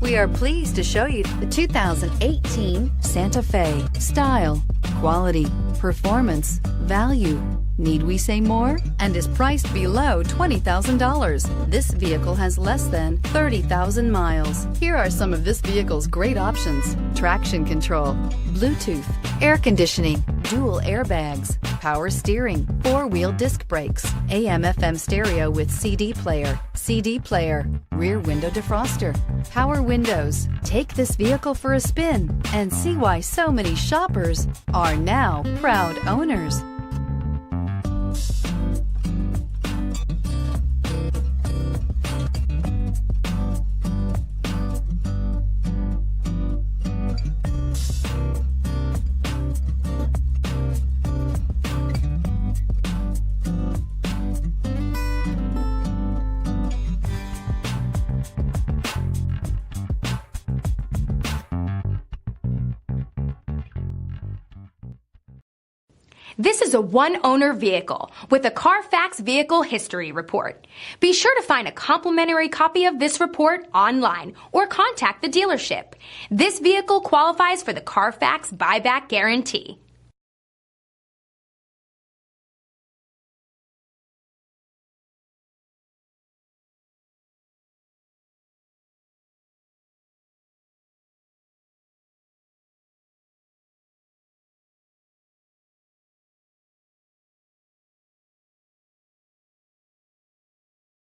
We are pleased to show you the 2018 Santa Fe. Style, quality, performance, value. Need we say more? And is priced below $20,000. This vehicle has less than 30,000 miles. Here are some of this vehicle's great options: traction control, Bluetooth, air conditioning, dual airbags, power steering, four-wheel disc brakes, AM/FM stereo with CD player, rear window defroster, power windows. Take this vehicle for a spin and see why so many shoppers are now proud owners. This is a one-owner vehicle with a Carfax Vehicle History Report. Be sure to find a complimentary copy of this report online or contact the dealership. This vehicle qualifies for the Carfax Buyback Guarantee.